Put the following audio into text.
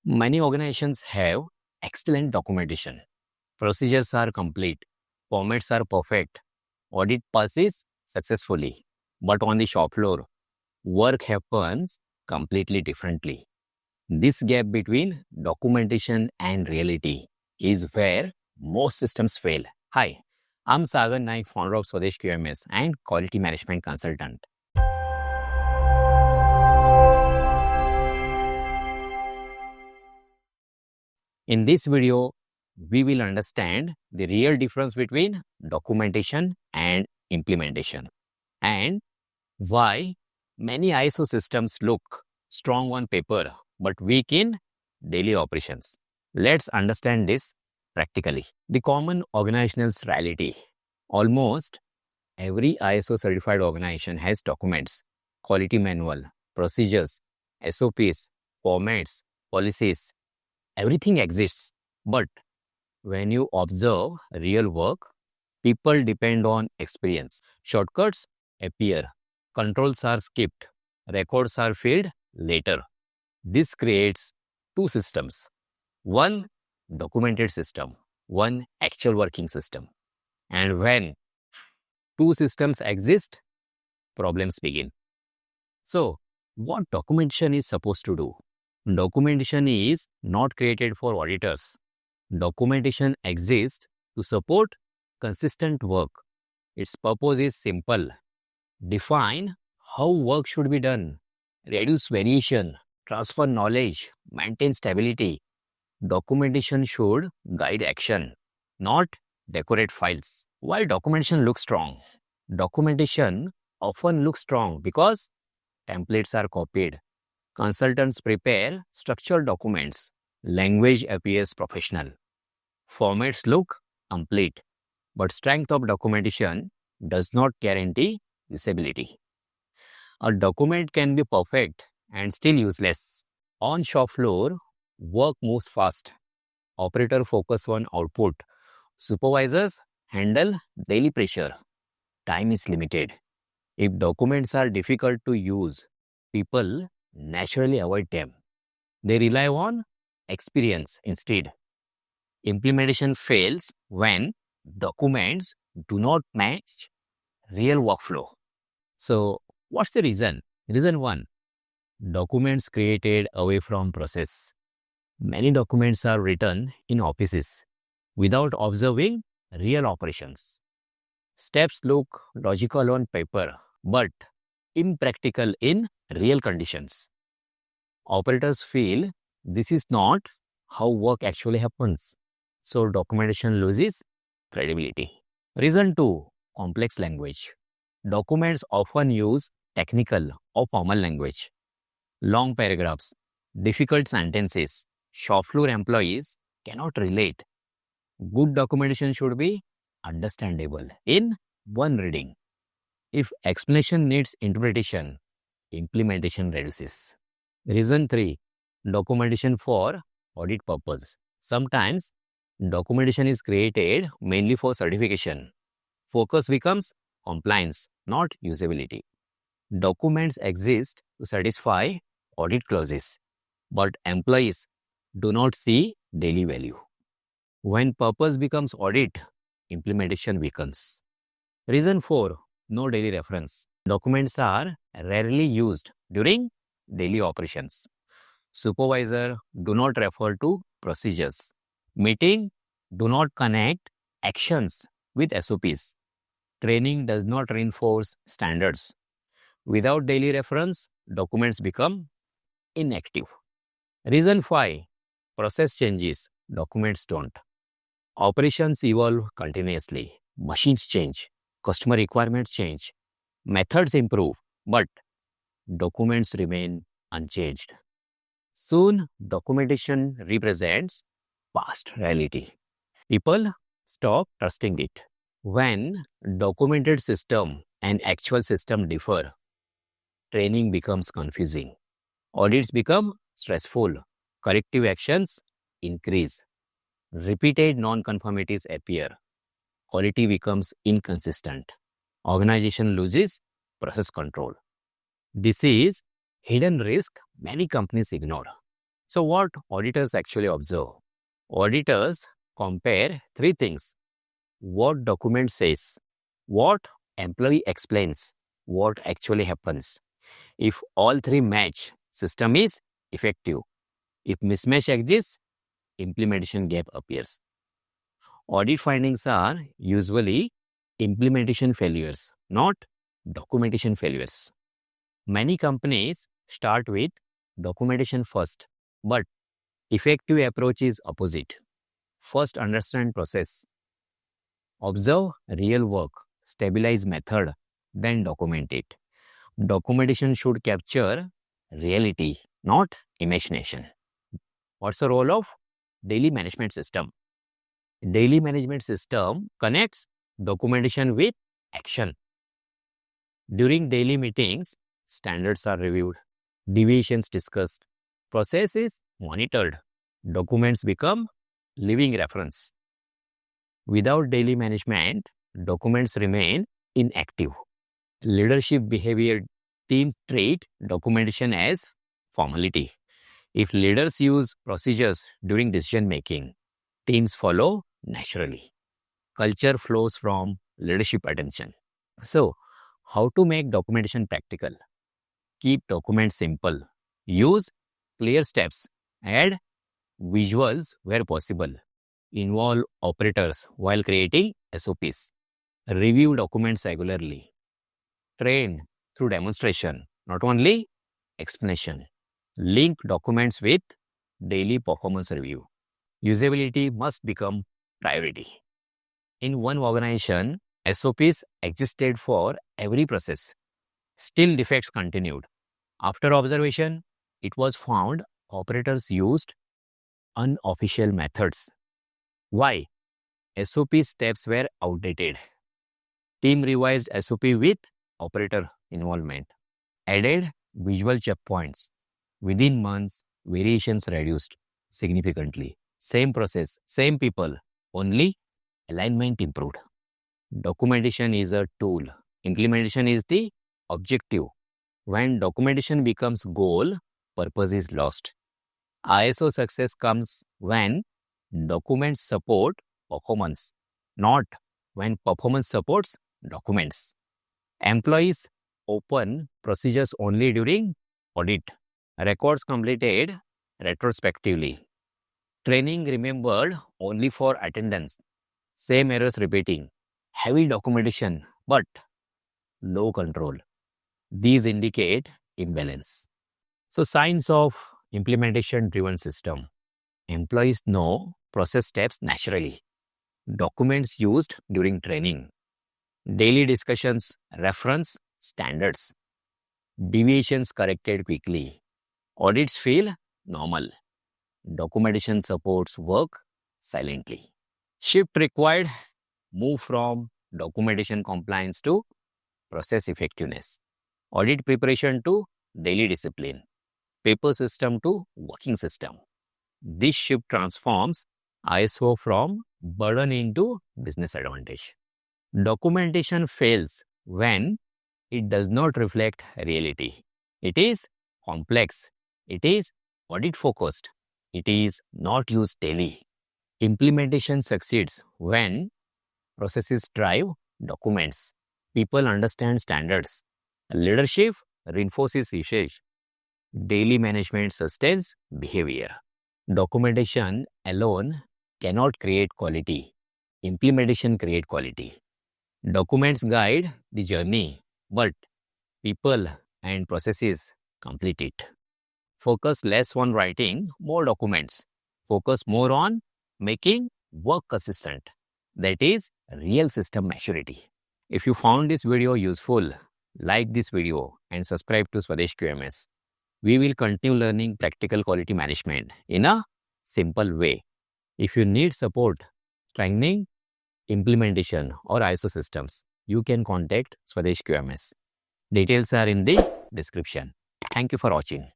Many organizations have excellent documentation. Procedures are complete. Formats are perfect. Audit passes successfully. But on the shop floor, work happens completely differently. This gap between documentation and reality is where most systems fail. Hi, I'm Sagar Naik, founder of Swades QMS and quality management consultant. In this video, we will understand the real difference between documentation and implementation and why many ISO systems look strong on paper but weak in daily operations. Let's understand this practically. The common organizational reality. Almost every ISO certified organization has documents, quality manual, procedures, SOPs, formats, policies. Everything exists. But when you observe real work, people depend on experience. Shortcuts appear, controls are skipped, records are filled later. This creates two systems. One documented system, one actual working system. And when two systems exist, problems begin. So, what documentation is supposed to do? Documentation is not created for auditors. Documentation exists to support consistent work. Its purpose is simple. Define how work should be done, reduce variation, transfer knowledge, maintain stability. Documentation should guide action, not decorate files. Why documentation looks strong? Documentation often looks strong because templates are copied. Consultants prepare structured documents. Language appears professional. Formats look complete. But strength of documentation does not guarantee usability. A document can be perfect and still useless. On shop floor, work moves fast. Operators focus on output. Supervisors handle daily pressure. Time is limited. If documents are difficult to use, people naturally avoid them. They rely on experience instead. Implementation fails when documents do not match real workflow. So, what's the reason? Reason 1. Documents created away from process. Many documents are written in offices without observing real operations. Steps look logical on paper, but impractical in real conditions. Operators feel this is not how work actually happens. So documentation loses credibility. Reason 2. Complex language. Documents often use technical or formal language. Long paragraphs, difficult sentences. Shop floor employees cannot relate. Good documentation should be understandable in one reading. If explanation needs interpretation, implementation reduces. Reason 3. Documentation for audit purpose. Sometimes documentation is created mainly for certification. Focus becomes compliance, not usability. Documents exist to satisfy audit clauses, but employees do not see daily value. When purpose becomes audit, implementation weakens. Reason 4. No daily reference. Documents are rarely used during daily operations. Supervisor do not refer to procedures. Meeting do not connect actions with SOPs. Training does not reinforce standards. Without daily reference, documents become inactive. Reason 5. Process changes, documents don't. Operations evolve continuously. Machines change. Customer requirements change. Methods improve, but documents remain unchanged. Soon, documentation represents past reality. People stop trusting it. When documented system and actual system differ, training becomes confusing. Audits become stressful. Corrective actions increase. Repeated non-conformities appear. Quality becomes inconsistent. Organization loses process control. This is hidden risk many companies ignore. So what auditors actually observe? Auditors compare three things: what document says, what employee explains, what actually happens. If all three match, system is effective. If mismatch exists, implementation gap appears. Audit findings are usually implementation failures, not documentation failures. Many companies start with documentation first, but effective approach is opposite. First, understand process, observe real work, stabilize method, then document it. Documentation should capture reality, not imagination. What's the role of daily management system? Daily management system connects documentation with action. During daily meetings, standards are reviewed, deviations discussed, process is monitored, documents become living reference. Without daily management, documents remain inactive. Leadership behavior team treat documentation as formality. If leaders use procedures during decision making, teams follow naturally. Culture flows from leadership attention. So, how to make documentation practical? Keep documents simple. Use clear steps. Add visuals where possible. Involve operators while creating SOPs. Review documents regularly. Train through demonstration, not only explanation. Link documents with daily performance review. Usability must become priority. In one organization, SOPs existed for every process. Still, defects continued. After observation, it was found operators used unofficial methods. Why? SOP steps were outdated. Team revised SOP with operator involvement. Added visual checkpoints. Within months, variations reduced significantly. Same process, same people, only alignment improved. Documentation is a tool. Implementation is the objective. When documentation becomes goal, purpose is lost. ISO success comes when documents support performance, not when performance supports documents. Employees open procedures only during audit. Records completed retrospectively. Training remembered only for attendance. Same errors repeating. Heavy documentation, but low control. These indicate imbalance. So, signs of implementation-driven system. Employees know process steps naturally. Documents used during training. Daily discussions reference standards. Deviations corrected quickly. Audits feel normal. Documentation supports work silently. Shift required, move from documentation compliance to process effectiveness. Audit preparation to daily discipline. Paper system to working system. This shift transforms ISO from burden into business advantage. Documentation fails when it does not reflect reality. It is complex. It is audit focused. It is not used daily. Implementation succeeds when processes drive documents. People understand standards. Leadership reinforces usage. Daily management sustains behavior. Documentation alone cannot create quality. Implementation creates quality. Documents guide the journey, but people and processes complete it. Focus less on writing more documents. Focus more on making work consistent. That is real system maturity. If you found this video useful, like this video and subscribe to Swades QMS. We will continue learning practical quality management in a simple way. If you need support strengthening implementation or ISO systems, you can contact Swades QMS. Details are in the description. Thank you for watching.